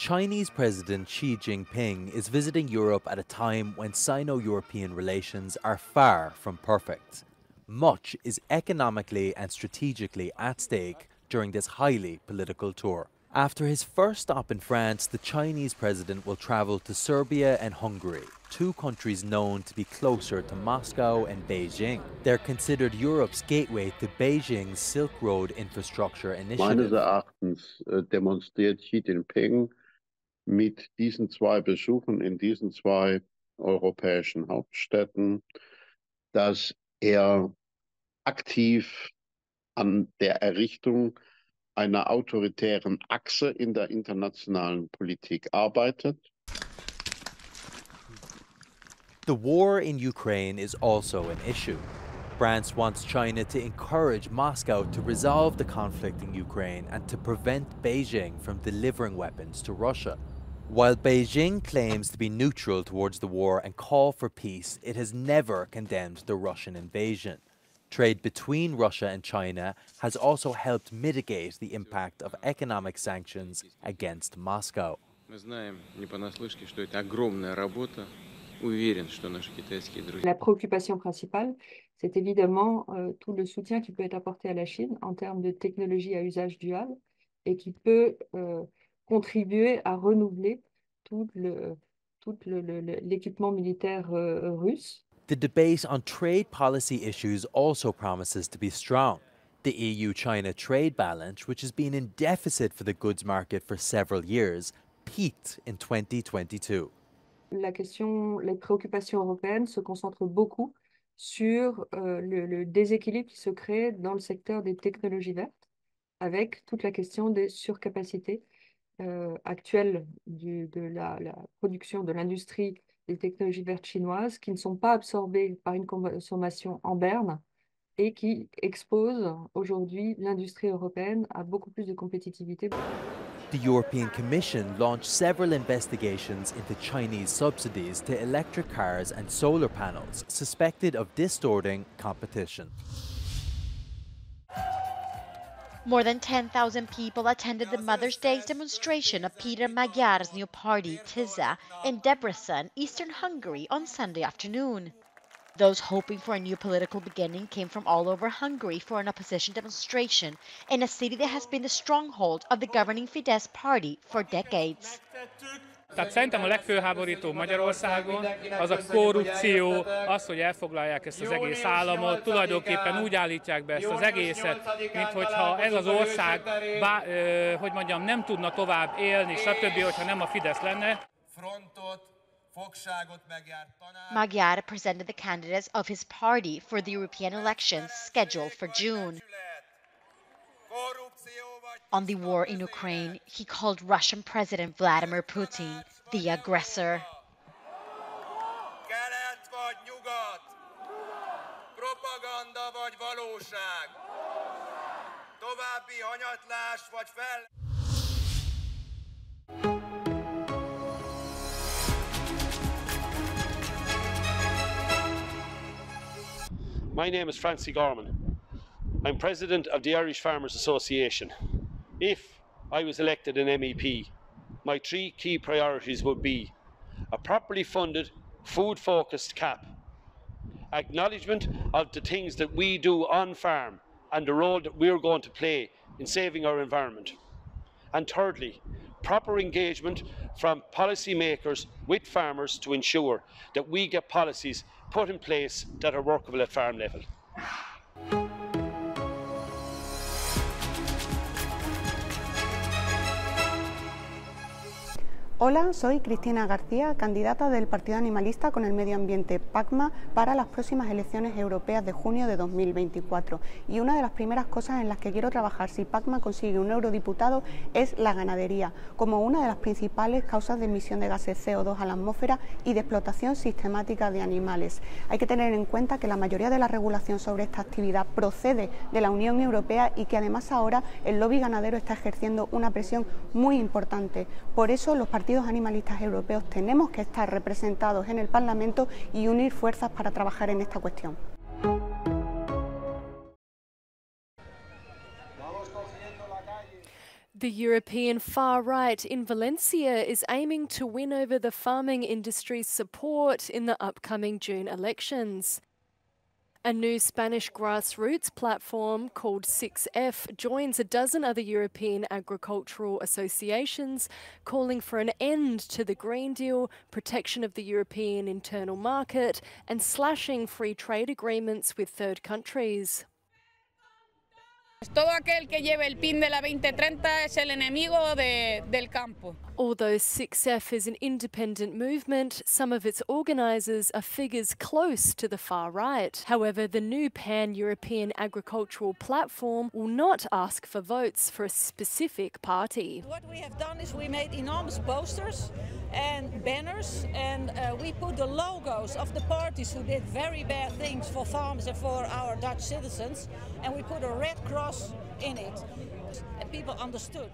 Chinese President Xi Jinping is visiting Europe at a time when Sino-European relations are far from perfect. Much is economically and strategically at stake during this highly political tour. After his first stop in France, the Chinese president will travel to Serbia and Hungary, two countries known to be closer to Moscow and Beijing. They're considered Europe's gateway to Beijing's Silk Road infrastructure initiative. Meines Erachtens demonstriert Xi Jinping mit diesen zwei Besuchen in diesen zwei europäischen Hauptstädten, dass aktiv an der Errichtung einer autoritären Achse in der internationalen Politik arbeitet. The war in Ukraine is also an issue. France wants China to encourage Moscow to resolve the conflict in Ukraine and to prevent Beijing from delivering weapons to Russia. While Beijing claims to be neutral towards the war and call for peace, it has never condemned the Russian invasion. Trade between Russia and China has also helped mitigate the impact of economic sanctions against Moscow. La préoccupation principale, c'est évidemment tout le soutien qui peut être apporté à la Chine en termes de technologie à usage dual et qui peut contribuer à renouveler tout l'équipement militaire russe. The debate on trade policy issues also promises to be strong. The EU-China trade balance, which has been in deficit for the goods market for several years, peaked in 2022. Les préoccupations européennes se concentrent beaucoup sur le déséquilibre qui se crée dans le secteur des technologies vertes, avec toute la question des surcapacités actuelles de la production de l'industrie des technologies vertes chinoises qui ne sont pas absorbées par une consommation en berne et qui exposent aujourd'hui l'industrie européenne à beaucoup plus de compétitivité. The European Commission launched several investigations into Chinese subsidies to electric cars and solar panels suspected of distorting competition. More than 10,000 people attended the Mother's Day demonstration of Peter Magyar's new party, Tisza, in Debrecen, eastern Hungary, on Sunday afternoon. Those hoping for a new political beginning came from all over Hungary for an opposition demonstration in a city that has been the stronghold of the governing Fidesz party for decades. Tehát szerintem a legfőháborító Magyarországon az a korrupció, az, hogy elfoglalják ezt az egész államot, tulajdonképpen úgy állítják be ezt az egészet, minthogyha ez az ország, hogy mondjam, nem tudna tovább élni, stb., hogyha nem a Fidesz lenne. Magyar presented the candidates of his party for the European elections scheduled for June. On the war in Ukraine, he called Russian President Vladimir Putin the aggressor. Kelet vagy nyugat, propaganda vagy valóság, további hanyatlás vagy fel... My name is Francie Gorman. I'm president of the Irish Farmers Association. If I was elected an MEP, my three key priorities would be a properly funded, food-focused CAP, acknowledgement of the things that we do on farm and the role that we're going to play in saving our environment, and thirdly, proper engagement from policymakers with farmers to ensure that we get policies put in place that are workable at farm level. Hola, soy Cristina García, candidata del Partido Animalista con el Medio Ambiente PACMA para las próximas elecciones europeas de junio de 2024. Y una de las primeras cosas en las que quiero trabajar si PACMA consigue un eurodiputado es la ganadería, como una de las principales causas de emisión de gases CO2 a la atmósfera y de explotación sistemática de animales. Hay que tener en cuenta que la mayoría de la regulación sobre esta actividad procede de la Unión Europea y que además ahora el lobby ganadero está ejerciendo una presión muy importante. Por eso los partidos animalistas europeos tenemos que estar representados en el Parlamento y unir fuerzas para trabajar en esta cuestión. The European far right in Valencia is aiming to win over the farming industry's support in the upcoming June elections. A new Spanish grassroots platform called 6F joins a dozen other European agricultural associations calling for an end to the Green Deal, protection of the European internal market, and slashing free trade agreements with third countries. Todo aquel que lleve el pin de la 2030 es el enemigo del campo. Although 6F is an independent movement, some of its organisers are figures close to the far right. However, the new pan-European agricultural platform will not ask for votes for a specific party. What we have done is we made enormous posters and banners, and we put the logos of the parties who did very bad things for farmers and for our Dutch citizens, and we put a red cross in it, and people understood.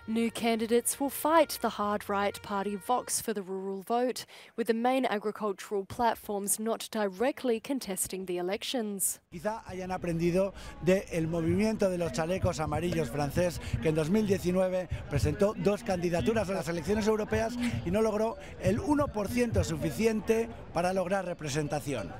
New candidates will fight the hard-right party Vox for the rural vote, with the main agricultural platforms not directly contesting the elections. Quizá hayan aprendido del movimiento de los chalecos amarillos francés, que en 2019 presentó dos candidaturas a las elecciones europeas y no logró el 1% suficiente para lograr representación.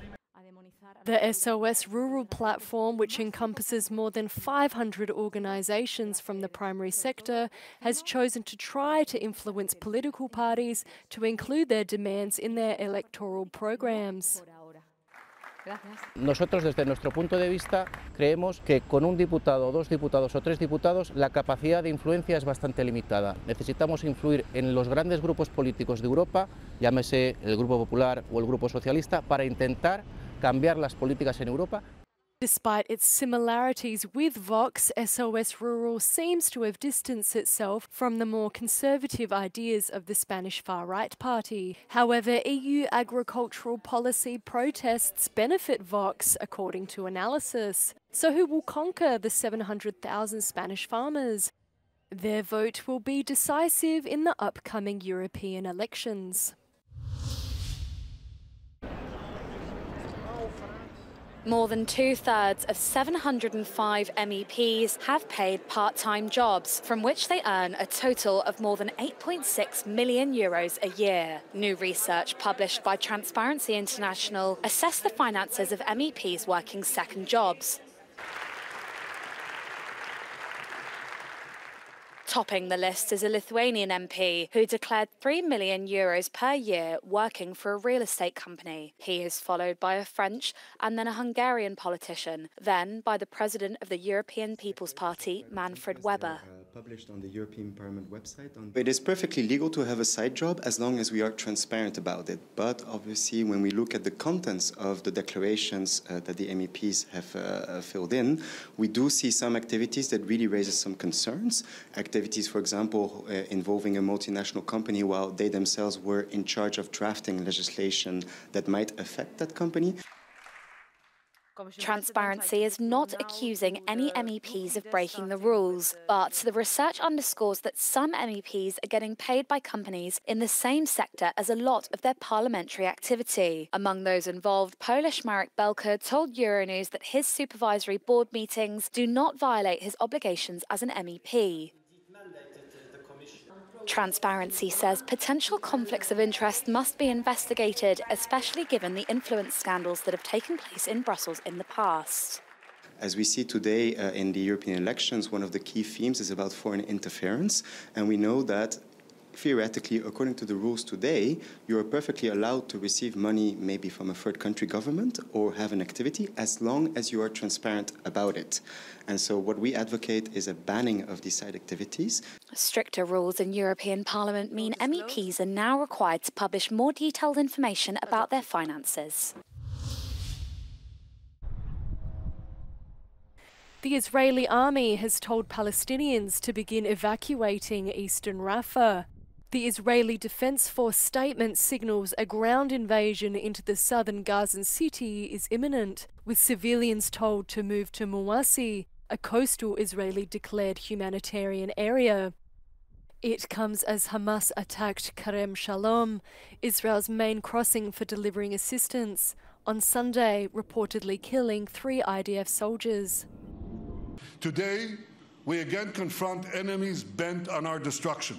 The SOS Rural Platform, which encompasses more than 500 organisations from the primary sector, has chosen to try to influence political parties to include their demands in their electoral programs. Nosotros, desde nuestro punto de vista, creemos que con un diputado, dos diputados o tres diputados, la capacidad de influencia es bastante limitada. Necesitamos influir en los grandes grupos políticos de Europa, llámese el Grupo Popular o el Grupo Socialista, para intentar cambiar las políticas en Europa. Despite its similarities with Vox, SOS Rural seems to have distanced itself from the more conservative ideas of the Spanish far-right party. However, EU agricultural policy protests benefit Vox, according to analysis. So who will conquer the 700,000 Spanish farmers? Their vote will be decisive in the upcoming European elections. More than 2/3 of 705 MEPs have paid part-time jobs, from which they earn a total of more than €8.6 million a year. New research published by Transparency International assessed the finances of MEPs working second jobs. Topping the list is a Lithuanian MP who declared €3 million per year working for a real estate company. He is followed by a French and then a Hungarian politician, then by the president of the European People's Party, Manfred Weber. Published on the European Parliament website. It is perfectly legal to have a side job as long as we are transparent about it. But obviously, when we look at the contents of the declarations that the MEPs have filled in, we do see some activities that really raises some concerns. Activities, for example, involving a multinational company while they themselves were in charge of drafting legislation that might affect that company. Transparency is not accusing any MEPs of breaking the rules, but the research underscores that some MEPs are getting paid by companies in the same sector as a lot of their parliamentary activity. Among those involved, Polish Marek Belka told Euronews that his supervisory board meetings do not violate his obligations as an MEP. Transparency says potential conflicts of interest must be investigated, especially given the influence scandals that have taken place in Brussels in the past. As we see today in the European elections, one of the key themes is about foreign interference, and we know that theoretically, according to the rules today, you are perfectly allowed to receive money maybe from a third country government or have an activity as long as you are transparent about it. And so what we advocate is a banning of these side activities. Stricter rules in European Parliament mean MEPs are now required to publish more detailed information about their finances. The Israeli army has told Palestinians to begin evacuating eastern Rafah. The Israeli Defense Force statement signals a ground invasion into the southern Gazan city is imminent, with civilians told to move to Mawasi, a coastal Israeli-declared humanitarian area. It comes as Hamas attacked Karem Shalom, Israel's main crossing for delivering assistance, on Sunday, reportedly killing 3 IDF soldiers. Today, we again confront enemies bent on our destruction.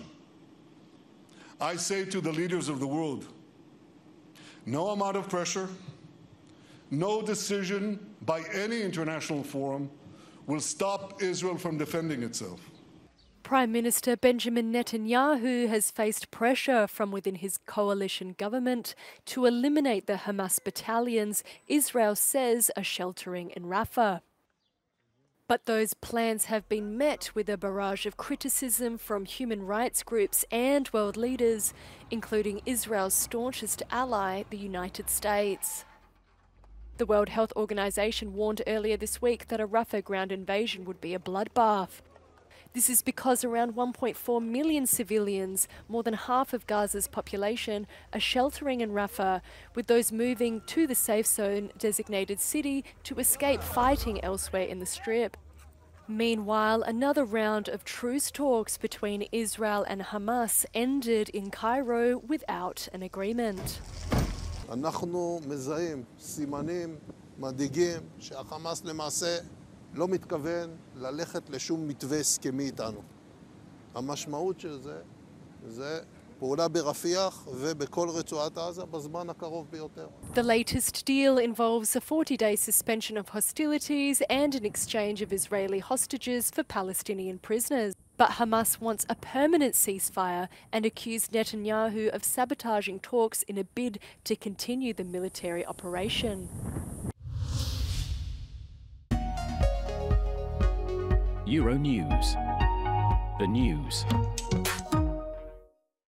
I say to the leaders of the world, no amount of pressure, no decision by any international forum will stop Israel from defending itself. Prime Minister Benjamin Netanyahu has faced pressure from within his coalition government to eliminate the Hamas battalions Israel says are sheltering in Rafah. But those plans have been met with a barrage of criticism from human rights groups and world leaders, including Israel's staunchest ally, the United States. The World Health Organization warned earlier this week that a Rafah ground invasion would be a bloodbath. This is because around 1.4 million civilians, more than half of Gaza's population, are sheltering in Rafah, with those moving to the safe zone designated city to escape fighting elsewhere in the Strip. Meanwhile, another round of truce talks between Israel and Hamas ended in Cairo without an agreement. אנחנו מזהים סימנים מדאיגים שהחמאס למעשה לא מתכוון ללכת לשום מתווה הסכמי איתנו. המשמעות של זה פעולה ברפיח ובכל רצועת עזה בזמן הקרוב ביותר. The latest deal involves a 40-day suspension of hostilities and an exchange of Israeli hostages for Palestinian prisoners. But Hamas wants a permanent ceasefire and accused Netanyahu of sabotaging talks in a bid to continue the military operation. Euronews. The news.